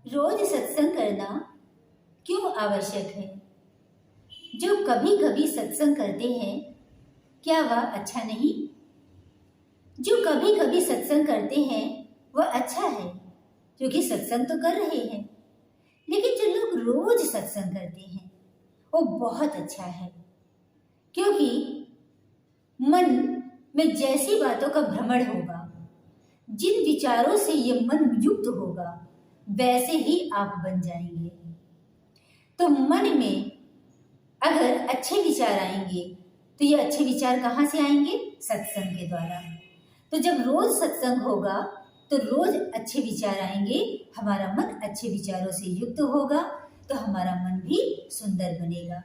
रोज सत्संग करना क्यों आवश्यक है? जो कभी कभी सत्संग करते हैं, क्या वह अच्छा नहीं? जो कभी कभी सत्संग करते हैं वह अच्छा है, क्योंकि सत्संग तो कर रहे हैं। लेकिन जो लोग रोज सत्संग करते हैं वो बहुत अच्छा है, क्योंकि मन में जैसी बातों का भ्रमण होगा, जिन विचारों से ये मन युक्त होगा, वैसे ही आप बन जाएंगे। तो मन में अगर अच्छे विचार आएंगे तो ये अच्छे विचार कहाँ से आएंगे? सत्संग के द्वारा। तो जब रोज सत्संग होगा तो रोज अच्छे विचार आएंगे, हमारा मन अच्छे विचारों से युक्त होगा, तो हमारा मन भी सुंदर बनेगा।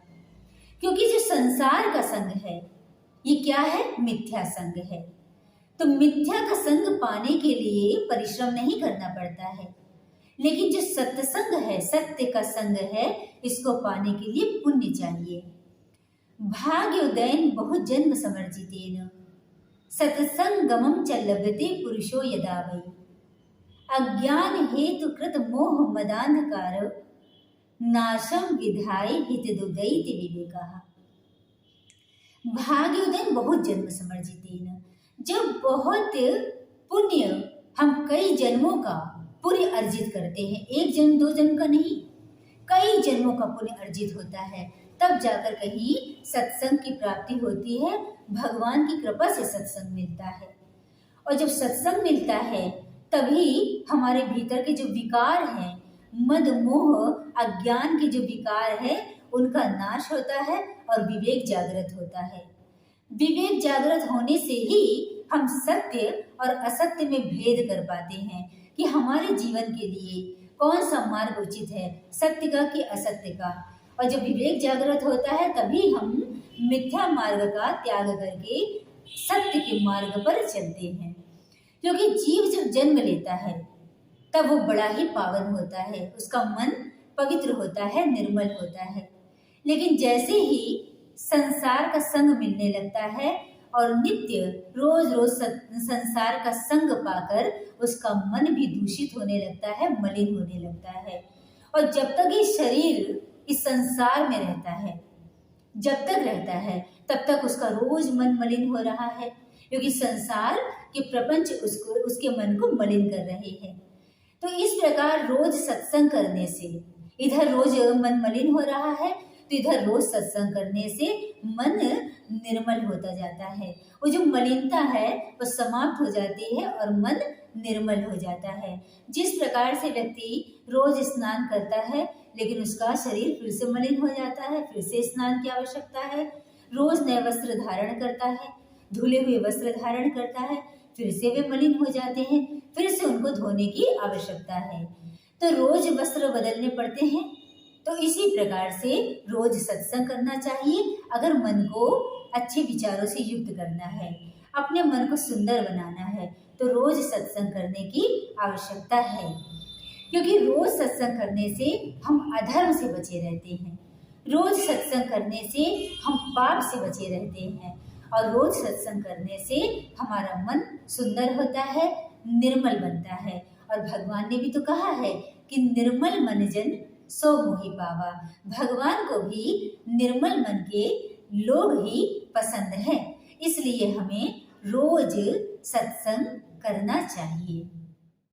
क्योंकि जो संसार का संग है ये क्या है? मिथ्या संग है। तो मिथ्या का संग पाने के लिए परिश्रम नहीं करना पड़ता है, लेकिन जो सत्संग है, सत्य का संग है, इसको पाने के लिए पुण्य चाहिए। भाग्योदयन बहु जन्म समर्जितेन सत्संगमं च लभते पुरुषो यदा वै अज्ञान हेतु कृत मोह मदान्धकार नाशम विधाय हितदुदैति विवेकः। भाग्योदयन बहुत जन्म समर्जितेन, जब बहुत पुण्य हम कई जन्मों का पुण्य अर्जित करते हैं, एक जन्म दो जन्म का नहीं, कई जन्मों का पुण्य अर्जित होता है, तब जाकर कहीं सत्संग की प्राप्ति होती है। भगवान की कृपा से सत्संग मिलता है, और जब सत्संग मिलता है तभी हमारे भीतर के जो विकार हैं, मद मोह अज्ञान के जो विकार है, उनका नाश होता है और विवेक जागृत होता है। विवेक जागृत होने से ही हम सत्य और असत्य में भेद कर पाते हैं कि हमारे जीवन के लिए कौन सा मार्ग उचित है, सत्य का कि असत्य का। और जब विवेक जागृत होता है तभी हम मिथ्या मार्ग का त्याग करके सत्य के मार्ग पर चलते हैं। क्योंकि जीव जब जन्म लेता है तब वो बड़ा ही पावन होता है, उसका मन पवित्र होता है, निर्मल होता है। लेकिन जैसे ही संसार का संग मिलने लगता है और नित्य रोज रोज संसार का संग पाकर उसका मन भी दूषित होने लगता है, मलिन होने लगता है। और जब तक ये शरीर इस संसार में रहता है, जब तक रहता है तब तक उसका रोज मन मलिन हो रहा है, क्योंकि संसार के प्रपंच उसके मन को मलिन कर रहे हैं। तो इस प्रकार रोज सत्संग करने से इधर रोज मन मलिन हो रहा है, तो इधर रोज सत्संग करने से मन निर्मल होता जाता है। वो जो मलिनता है वो समाप्त हो जाती है और मन निर्मल हो जाता है। जिस प्रकार से व्यक्ति रोज स्नान करता है लेकिन उसका शरीर फिर से मलिन हो जाता है, फिर से स्नान की आवश्यकता है। रोज नए वस्त्र धारण करता है, धुले हुए वस्त्र धारण करता है, फिर से वे मलिन हो जाते हैं, फिर से उनको धोने की आवश्यकता है। तो रोज वस्त्र बदलने पड़ते हैं। तो इसी प्रकार से रोज सत्संग करना चाहिए। अगर मन को अच्छे विचारों से युक्त करना है, अपने मन को सुंदर बनाना है, तो रोज सत्संग करने की आवश्यकता है। क्योंकि रोज सत्संग करने से हम अधर्म से बचे रहते हैं, रोज सत्संग करने से हम पाप से बचे रहते हैं, और रोज सत्संग करने से हमारा मन सुंदर होता है, निर्मल बनता है। और भगवान ने भी तो कहा है कि निर्मल मन जन सो मोहि पावा। भगवान को भी निर्मल मन के लोग ही पसंद है, इसलिए हमें रोज सत्संग करना चाहिए।